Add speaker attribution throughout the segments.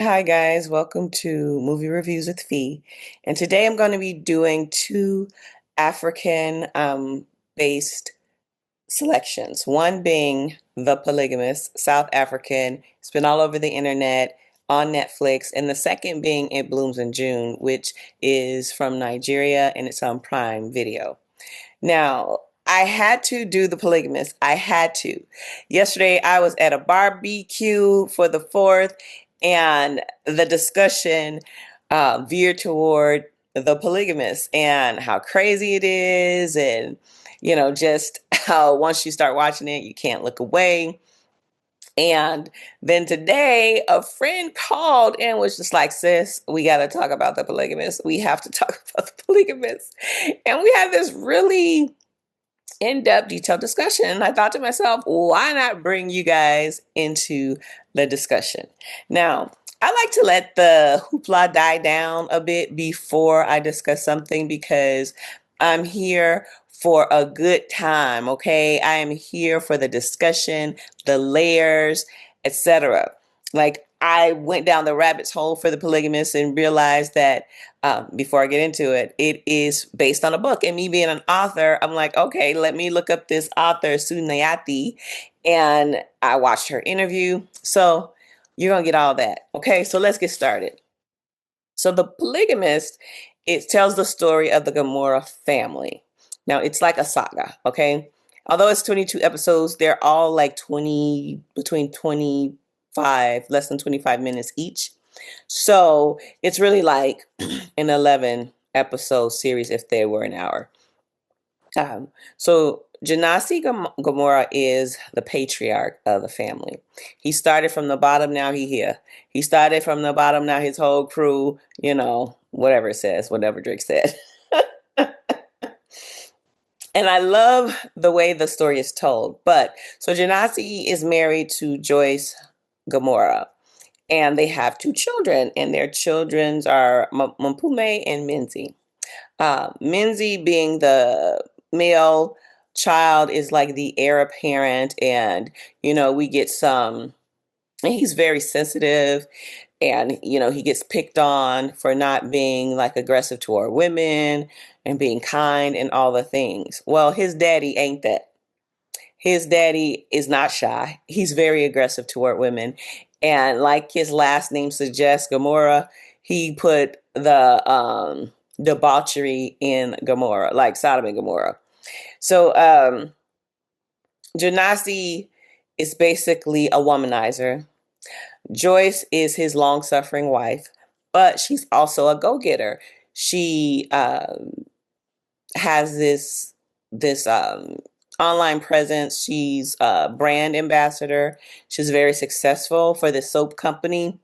Speaker 1: Hi guys, welcome to Movie Reviews with Fee. And today I'm going to be doing two African based selections. One being The Polygamist, South African. It's been all over the internet on Netflix. And the second being It Blooms in June, which is from Nigeria and it's on Prime Video. Now, I had to do The Polygamist. I had to. Yesterday, I was at a barbecue for the 4th, and the discussion veered toward The Polygamist and how crazy it is, and just how once you start watching it, you can't look away. And then today, a friend called and was just like, sis, we got to talk about The Polygamist. We have to talk about The Polygamist. And we had this really in-depth, detailed discussion. And I thought to myself, why not bring you guys into the discussion? Now, I like to let the hoopla die down a bit before I discuss something because I'm here for a good time, okay? I am here for the discussion, the layers, etc. Like I went down the rabbit's hole for The Polygamist and realized that before I get into it, it is based on a book. And me being an author, I'm like, okay, let me look up this author, Sunayati. And I watched her interview. So you're going to get all that. Okay, so let's get started. So The Polygamist, it tells the story of the Gamora family. Now, it's like a saga, okay? Although it's 22 episodes, they're all like between 25, less than 25 minutes each. So it's really like an 11 episode series if they were an hour. So Janasi Gamora is the patriarch of the family. He started from the bottom, now he here. He started from the bottom, now his whole crew, whatever it says, whatever Drake said. And I love the way the story is told. But so Janasi is married to Joyce Gamora. And they have two children, and their children are Mpume and Minzy. Minzy being the male child is like the heir apparent, and we get some. And he's very sensitive, and he gets picked on for not being like aggressive toward women and being kind and all the things. Well, his daddy ain't that. His daddy is not shy. He's very aggressive toward women. And like his last name suggests, Gamora, he put the debauchery in Gamora, like Sodom and Gomorrah. So Janasi is basically a womanizer. Joyce is his long-suffering wife, but she's also a go-getter. She has this online presence. She's a brand ambassador. She's very successful for this soap company.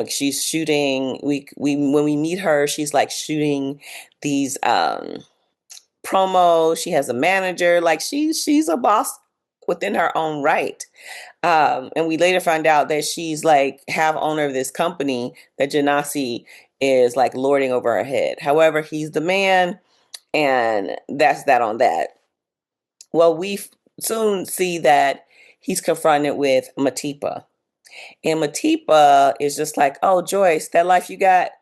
Speaker 1: She's shooting. We when we meet her, she's like shooting these promos. She has a manager. Like she's a boss within her own right. And we later find out that she's like half owner of this company that Janasi is like lording over her head. However, he's the man, and that's that on that. Well, we soon see that he's confronted with Matipa. And Matipa is just like, oh, Joyce, that life you got,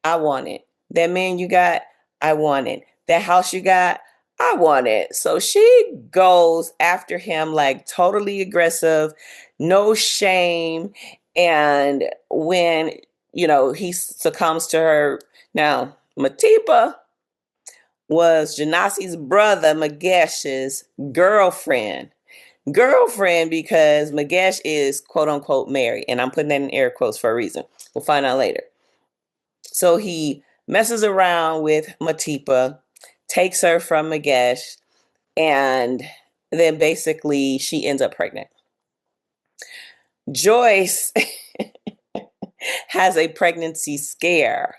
Speaker 1: I want it. That man you got, I want it. That house you got, I want it. So she goes after him like totally aggressive, no shame. And when, he succumbs to her. Now, Matipa was Janasi's brother, Magesh's girlfriend. Girlfriend because Magesh is quote unquote married. And I'm putting that in air quotes for a reason. We'll find out later. So he messes around with Matipa, takes her from Magesh, and then basically she ends up pregnant. Joyce has a pregnancy scare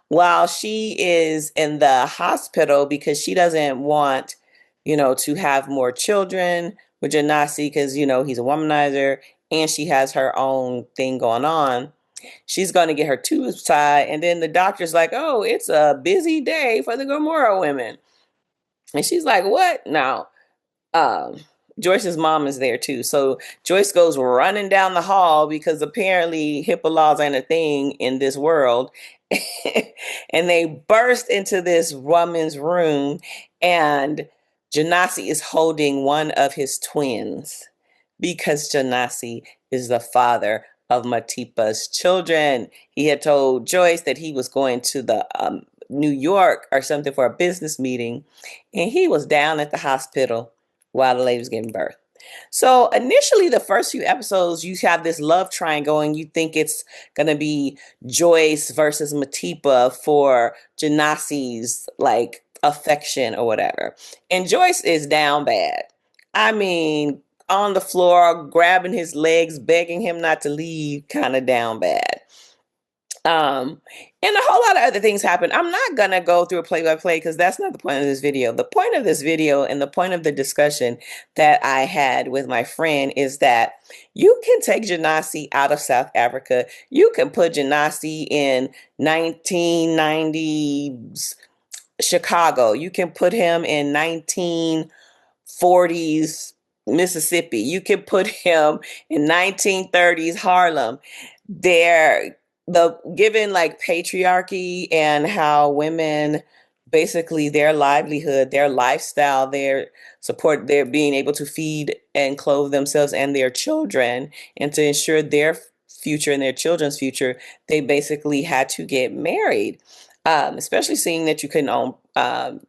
Speaker 1: while she is in the hospital because she doesn't want, to have more children with Janasi because, he's a womanizer and she has her own thing going on. She's going to get her tubes tied. And then the doctor's like, oh, it's a busy day for the Gomorrah women. And she's like, what? Now, Joyce's mom is there too. So Joyce goes running down the hall because apparently HIPAA laws ain't a thing in this world. And they burst into this woman's room, and Janasi is holding one of his twins because Janasi is the father of Matipa's children. He had told Joyce that he was going to the New York or something for a business meeting, and he was down at the hospital while the lady was giving birth. So initially, the first few episodes, you have this love triangle, and you think it's going to be Joyce versus Matipa for Janasi's like affection or whatever. And Joyce is down bad. I mean, on the floor, grabbing his legs, begging him not to leave, kind of down bad. Um, and a whole lot of other things happen. I'm not gonna go through a play-by-play because that's not the point of this video. The point of this video and the point of the discussion that I had with my friend is that you can take Janasi out of South Africa. You can put Janasi in 1990s Chicago. You can put him in 1940s Mississippi. You can put him in 1930s Harlem. They're the given like patriarchy and how women basically their livelihood, their lifestyle, their support, their being able to feed and clothe themselves and their children and to ensure their future and their children's future, they basically had to get married. Especially seeing that you couldn't own,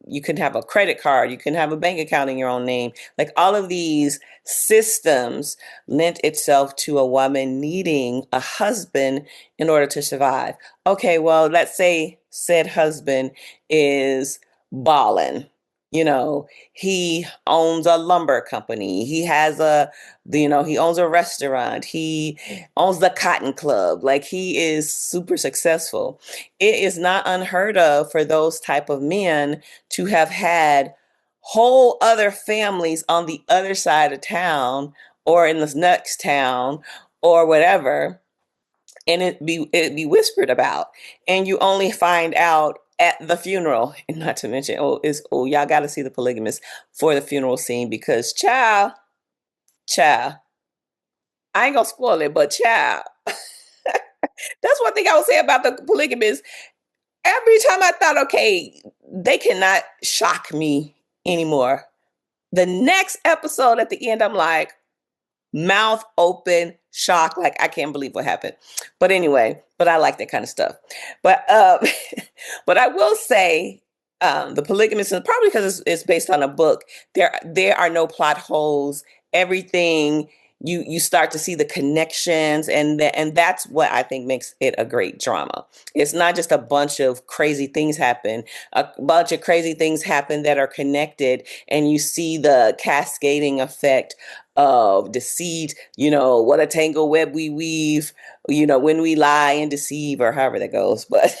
Speaker 1: you couldn't have a credit card, you couldn't have a bank account in your own name. Like all of these systems lent itself to a woman needing a husband in order to survive. Okay, well, let's say said husband is balling. You know, he owns a lumber company. He has he owns a restaurant. He owns the Cotton Club. Like he is super successful. It is not unheard of for those type of men to have had whole other families on the other side of town or in this next town or whatever, and it be whispered about, and you only find out at the funeral. And not to mention, y'all got to see the Polygamist for the funeral scene because child, I ain't gonna spoil it, but child, that's one thing I would say about the Polygamist. Every time I thought, okay, they cannot shock me anymore. The next episode at the end, I'm like, mouth open, shock, like I can't believe what happened. But anyway, but I like that kind of stuff. But but I will say, the Polygamist, and probably because it's based on a book, there are no plot holes. Everything you start to see the connections, and that's what I think makes it a great drama. It's not just a bunch of crazy things happen. A bunch of crazy things happen that are connected, and you see the cascading effect of deceit, what a tangle web we weave, when we lie and deceive, or however that goes. But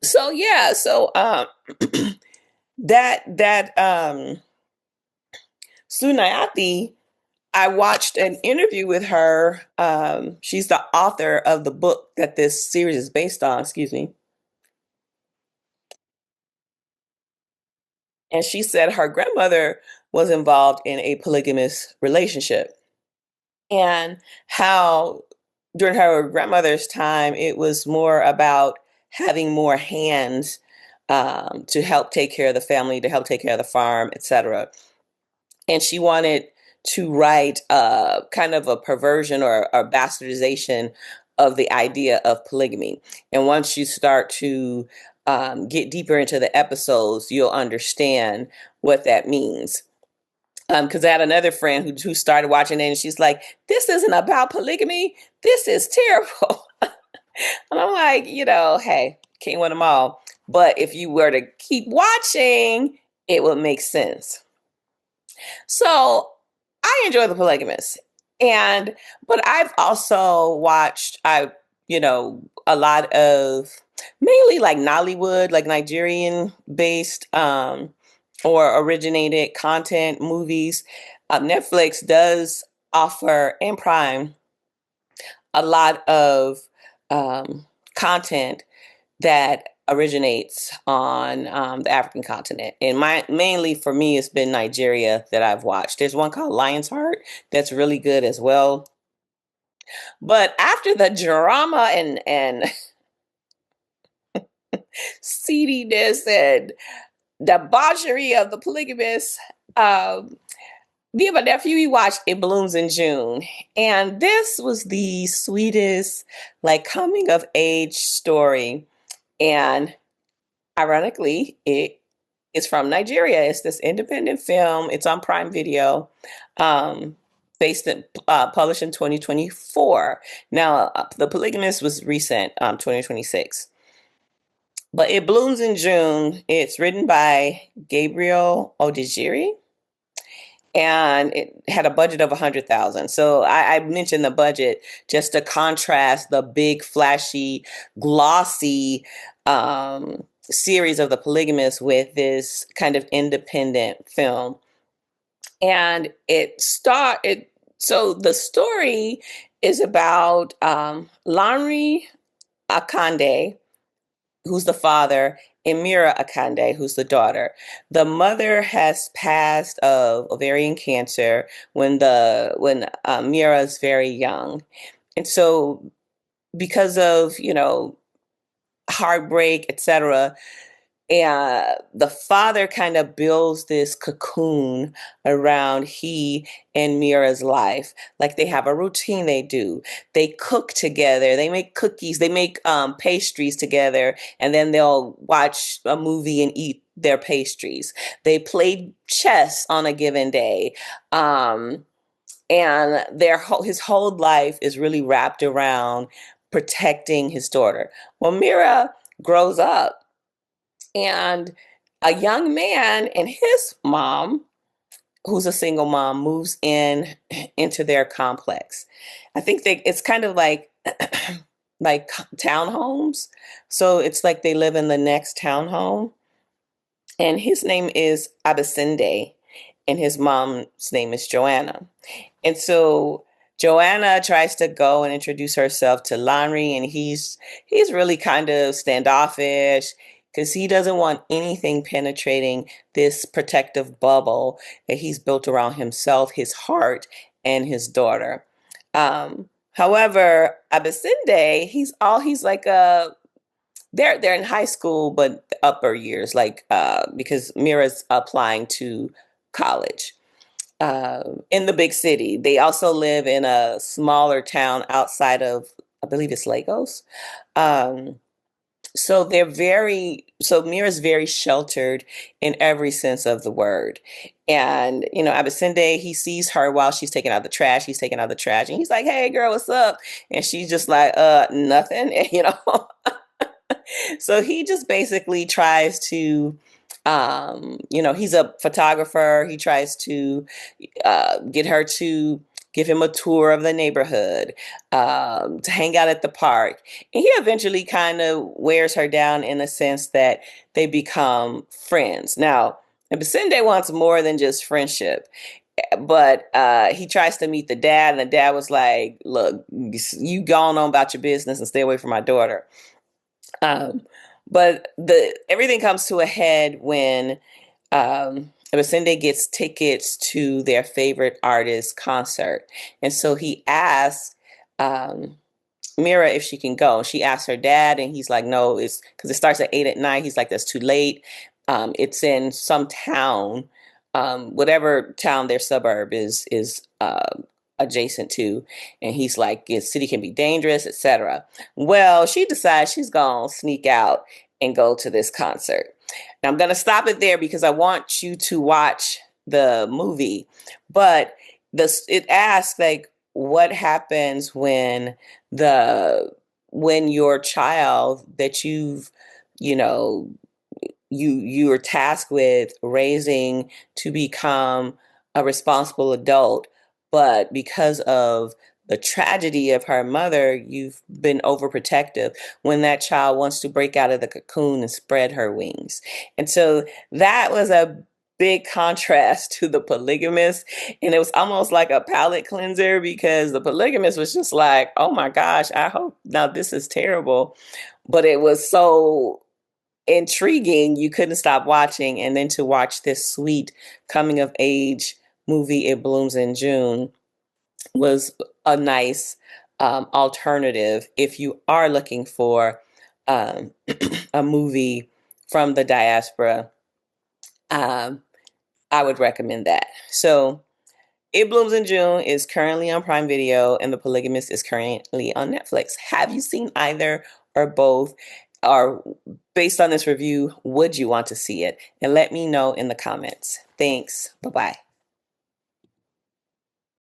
Speaker 1: so yeah, so that Sunayati, I watched an interview with her. She's the author of the book that this series is based on, excuse me. And she said her grandmother was involved in a polygamous relationship. And how during her grandmother's time, it was more about having more hands to help take care of the family, to help take care of the farm, etc. And she wanted to write kind of a perversion or a bastardization of the idea of polygamy. And once you start to get deeper into the episodes, you'll understand what that means. Because I had another friend who started watching it, and she's like, "This isn't about polygamy. This is terrible." And I'm like, hey, can't win them all. But if you were to keep watching, it would make sense. So I enjoy The Polygamist, but I've also watched a lot of mainly like Nollywood, like Nigerian based or originated content movies. Netflix does offer, and Prime, a lot of content that originates on the African continent. And mainly for me, it's been Nigeria that I've watched. There's one called Lion's Heart that's really good as well. But after the drama and seediness and debauchery of the polygamists, me and my nephew, we watched It Blooms in June. And this was the sweetest, like, coming of age story. And ironically, it is from Nigeria. It's this independent film. It's on Prime Video, um, published in 2024. Now, The Polygamist was recent, 2026. But It Blooms in June. It's written by Gabriel Odijiri, and it had a budget of 100,000. So I mentioned the budget just to contrast the big, flashy, glossy series of The Polygamist with this kind of independent film. And so the story is about Lanre Akande, who's the father, and Mira Akande, who's the daughter. The mother has passed of ovarian cancer when Mira is very young, and so because of heartbreak, etc., and the father kind of builds this cocoon around he and Mira's life. Like, they have a routine they do. They cook together. They make cookies. They make pastries together. And then they'll watch a movie and eat their pastries. They play chess on a given day. And his whole life is really wrapped around protecting his daughter. Well, Mira grows up, and a young man and his mom, who's a single mom, moves into their complex. I think it's kind of like like townhomes. So it's like they live in the next townhome. And his name is Abasinde, and his mom's name is Joanna. And so Joanna tries to go and introduce herself to Lanre, and he's really kind of standoffish because he doesn't want anything penetrating this protective bubble that he's built around himself, his heart, and his daughter. However, Abasinde, he's like a they're in high school, but upper years, like because Mira's applying to college in the big city. They also live in a smaller town outside of, I believe it's Lagos. Um, so Mira's very sheltered in every sense of the word. And, Abasinde, he sees her while she's taking out the trash. He's taking out the trash and he's like, "Hey girl, what's up?" And she's just like, nothing. So he just basically tries to, he's a photographer. He tries to get her to give him a tour of the neighborhood, to hang out at the park. And he eventually kind of wears her down in a sense that they become friends. Now, Basinde wants more than just friendship. But he tries to meet the dad, and the dad was like, "Look, you gone on about your business and stay away from my daughter." Um, but the everything comes to a head when Basinde gets tickets to their favorite artist concert, and so he asks um, Mira if she can go. She asks her dad, and he's like, "No, it's because it starts at 8 at night." He's like, "That's too late." It's in some town, whatever town their suburb is adjacent to, and he's like, "The city can be dangerous, etc." Well, she decides she's gonna sneak out and go to this concert. Now, I'm gonna stop it there because I want you to watch the movie, but it asks, like, what happens the when your child that you know you are tasked with raising to become a responsible adult, but because of the tragedy of her mother, you've been overprotective when that child wants to break out of the cocoon and spread her wings. And so that was a big contrast to the polygamist. And it was almost like a palate cleanser because the polygamist was just like, "Oh my gosh, I hope now this is terrible." But it was so intriguing, you couldn't stop watching. And then to watch this sweet coming of age movie, It Blooms in June, was a nice alternative if you are looking for um, a movie from the diaspora. Um, I would recommend that. So, It Blooms in June is currently on Prime Video, and The Polygamist is currently on Netflix. Have you seen either or both? Or based on this review, would you want to see it? And let me know in the comments. Thanks. Bye bye.